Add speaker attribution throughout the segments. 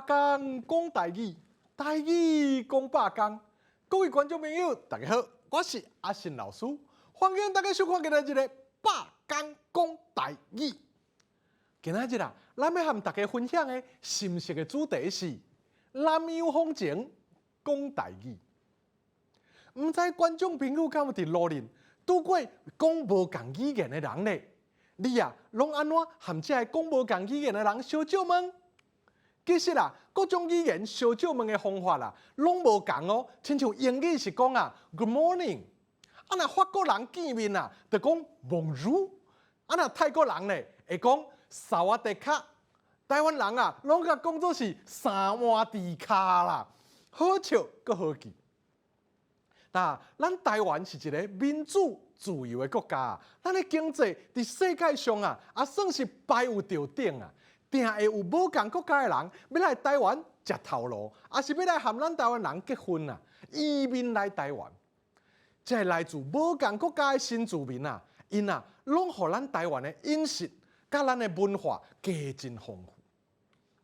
Speaker 1: 百工讲台语，台语讲百工。各位观众朋友，大家好，我是阿信老师，欢迎大家收看今日的百工讲台语。今日啊，咱要和大家分享的新式的主题是南洋风情讲台语。唔知观众朋友敢有伫路面拄过讲无共语言的人呢？你啊，拢安怎和这讲无共语言的人相借问？其实啊，各种语言相借问的方法啦，拢无共哦。亲像英语是讲啊 ，Good morning， 啊那法国人见面啊，就讲 Bonjour， 啊那泰国人呢会讲萨瓦迪卡，台湾人啊，拢甲讲做是萨瓦迪卡啦，好笑阁好记。那咱台湾是一个民主自由的国家，咱的经济伫世界上啊，也算是排有着顶啊。定会有无共国家的人要来台湾食头路，也是要来和咱台湾人结婚啊，移民来台湾。这来自无共国家的新住民啊，因啊，拢互咱台湾的饮食甲咱的文化加真丰富。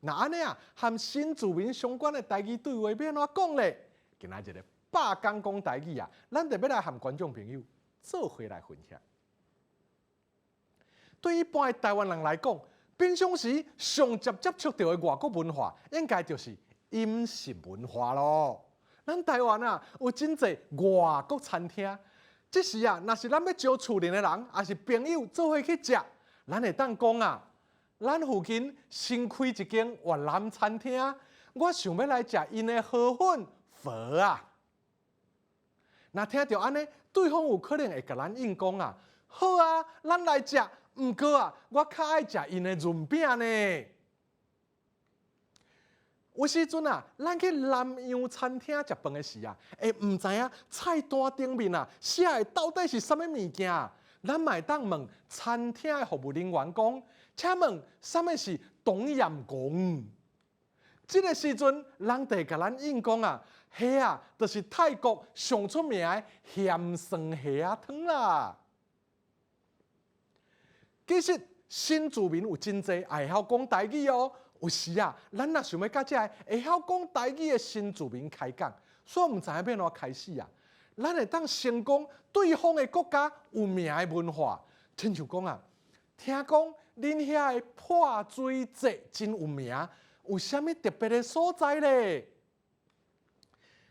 Speaker 1: 那安尼啊，和新住民相关的台语对话要安怎讲咧？今仔日的百工讲台语啊，咱就要来和观众朋友做伙来分享。对一般的台湾人来讲，平常时上接触到的外国文化，应该就是饮食文化咯。咱台湾啊，有真侪外国餐厅，即时啊，若是咱要招厝邻的人，也是朋友做伙去食，咱会当讲啊，咱附近新开一间越南餐厅，我想要来食因的河粉佛啊。那听到安尼，对方有可能会甲咱应讲啊，好啊，咱来食。毋过啊，我较爱食因的润饼呢。有时阵啊，咱去南洋餐厅食饭的时啊，会毋知影菜单顶面啊写的到底是啥物物件。咱嘛会当问餐厅的服务人员讲，请问啥物是冬阴功？这个时阵，人就甲咱应讲啊，迄啊，就是泰国上出名的咸酸虾汤啦。其实新住民有真侪会晓讲台语哦。有时啊，咱若想要甲这会晓讲台语的新住民开讲，所以毋知影要安怎开始啊。咱会当先讲对方的国家有名的文化，亲像讲啊，听讲恁遐的破水节真有名，有啥物特别的所在咧？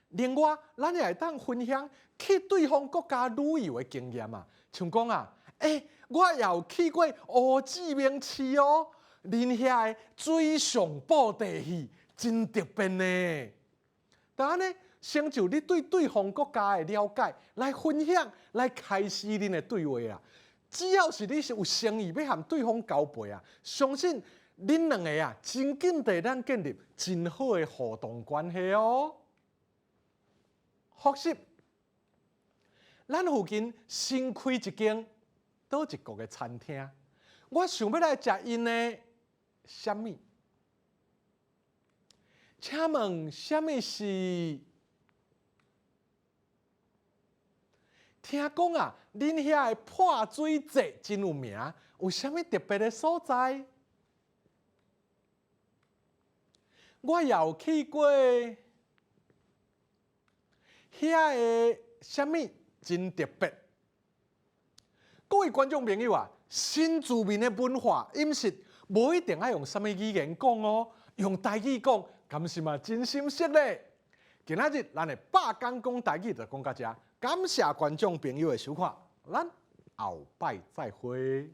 Speaker 1: 另外，咱也会当分享去对方国家旅游的经验啊，像讲啊，我也有去过胡志明市哦，恁遐的水上布袋戏真特别呢。但安尼，先就你对对方国家的了解来分享，来开始恁的对话啊。只要是你是有诚意要和对方交配啊，相信恁两个啊，真紧地咱建立真好的互动关系哦。复习，咱附近新开一间倒一国的餐厅，我想要来食因的啥物？请问啥物是？听讲啊，恁遐的破水节真有名，有啥物特别的所在？我也有去过，遐的啥物真特别？各位观众朋友啊，新住民的文化饮食，无一定要用什么语言讲哦，用台语讲，敢是嘛真心实咧。今仔日咱的百工讲台语就讲到这，感谢观众朋友的收看，咱后摆再会。